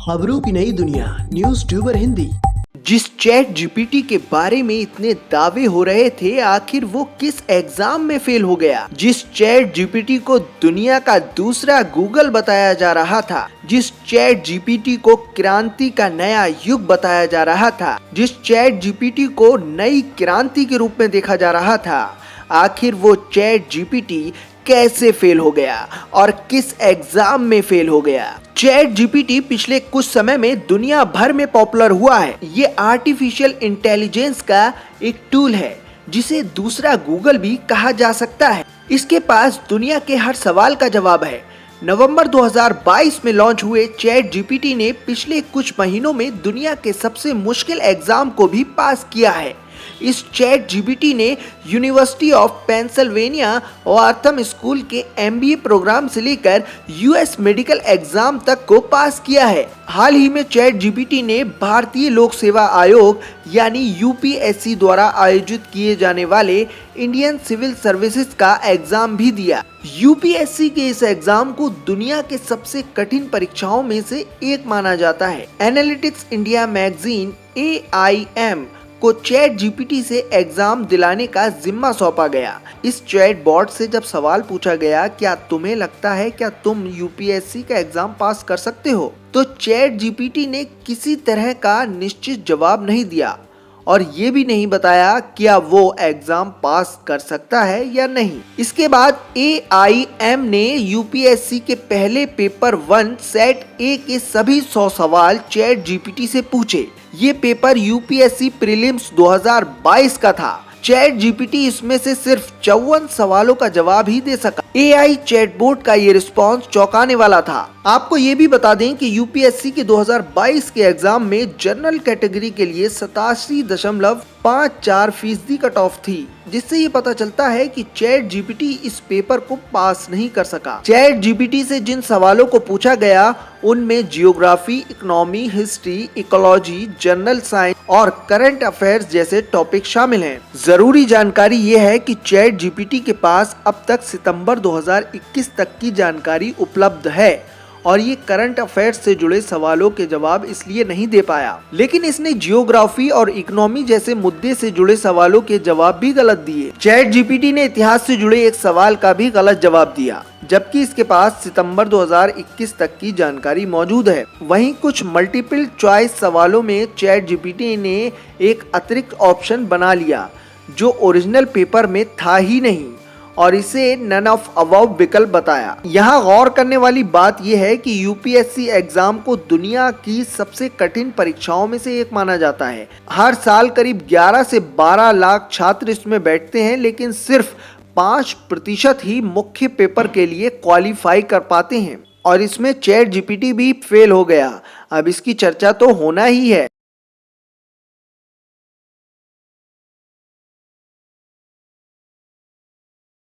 खबरों की नई दुनिया न्यूज़ ट्यूबर हिंदी। जिस चैट जीपीटी के बारे में इतने दावे हो रहे थे, आखिर वो किस एग्जाम में फेल हो गया? जिस चैट जीपीटी को दुनिया का दूसरा गूगल बताया जा रहा था, जिस चैट जीपीटी को क्रांति का नया युग बताया जा रहा था, जिस चैट जीपीटी को नई क्रांति के रूप में देखा जा रहा था, आखिर वो चैट जीपीटी कैसे फेल हो गया और किस एग्जाम में फेल हो गया? चैट जीपीटी पिछले कुछ समय में दुनिया भर में पॉपुलर हुआ है। ये आर्टिफिशियल इंटेलिजेंस का एक टूल है जिसे दूसरा गूगल भी कहा जा सकता है। इसके पास दुनिया के हर सवाल का जवाब है। नवंबर 2022 में लॉन्च हुए चैट जीपीटी ने पिछले कुछ महीनों में दुनिया के सबसे मुश्किल एग्जाम को भी पास किया है। इस चैट जीपीटी ने यूनिवर्सिटी ऑफ पेंसिल्वेनिया ऑर्थम स्कूल के एमबीए प्रोग्राम से लेकर यूएस मेडिकल एग्जाम तक को पास किया है। हाल ही में चैट जीपीटी ने भारतीय लोक सेवा आयोग यानी यूपीएससी द्वारा आयोजित किए जाने वाले इंडियन सिविल सर्विसेज का एग्जाम भी दिया। यूपीएससी के इस एग्जाम को दुनिया के सबसे कठिन परीक्षाओं में से एक माना जाता है। एनालिटिक्स इंडिया मैगजीन AIM को चैट जीपीटी से एग्जाम दिलाने का जिम्मा सौंपा गया। इस चैट बॉट से जब सवाल पूछा गया, क्या तुम्हें लगता है क्या तुम यूपीएससी का एग्जाम पास कर सकते हो, तो चैट जीपीटी ने किसी तरह का निश्चित जवाब नहीं दिया और ये भी नहीं बताया क्या वो एग्जाम पास कर सकता है या नहीं। इसके बाद AIM ने यूपीएससी के पहले पेपर 1 सेट A के सभी 100 सवाल चैट जीपीटी से पूछे। ये पेपर यूपीएससी प्रीलिम्स 2022 का था। चैट जीपीटी इसमें से सिर्फ 54 सवालों का जवाब ही दे सका। AI चैटबॉट का ये रिस्पॉन्स चौंकाने वाला था। आपको ये भी बता दें कि यूपीएससी के 2022 के एग्जाम में जनरल कैटेगरी के लिए 87.54% कट ऑफ थी, जिससे ये पता चलता है कि चैट जीपीटी इस पेपर को पास नहीं कर सका। चैट जीपीटी से जिन सवालों को पूछा गया उनमें geography, economy, history, ecology, general science और करंट अफेयर्स जैसे टॉपिक शामिल हैं। जरूरी जानकारी ये है कि चैट जीपीटी के पास अब तक सितंबर 2021 तक की जानकारी उपलब्ध है और ये करंट अफेयर्स से जुड़े सवालों के जवाब इसलिए नहीं दे पाया, लेकिन इसने जियोग्राफी और इकोनॉमी जैसे मुद्दे से जुड़े सवालों के जवाब भी गलत दिए। चैट जीपीटी ने इतिहास से जुड़े एक सवाल का भी गलत जवाब दिया, जबकि इसके पास सितंबर 2021 तक की जानकारी मौजूद है। वहीं कुछ मल्टीपल चॉइस सवालों में चैट जीपीटी ने एक अतिरिक्त ऑप्शन बना लिया जो ओरिजिनल पेपर में था ही नहीं और इसे नन ऑफ अबव विकल्प बताया। यहाँ गौर करने वाली बात यह है कि यूपीएससी एग्जाम को दुनिया की सबसे कठिन परीक्षाओं में से एक माना जाता है। हर साल करीब 11 से 12 लाख छात्र इसमें बैठते हैं, लेकिन सिर्फ 5% ही मुख्य पेपर के लिए क्वालिफाई कर पाते हैं और इसमें चैट जीपीटी भी फेल हो गया। अब इसकी चर्चा तो होना ही है।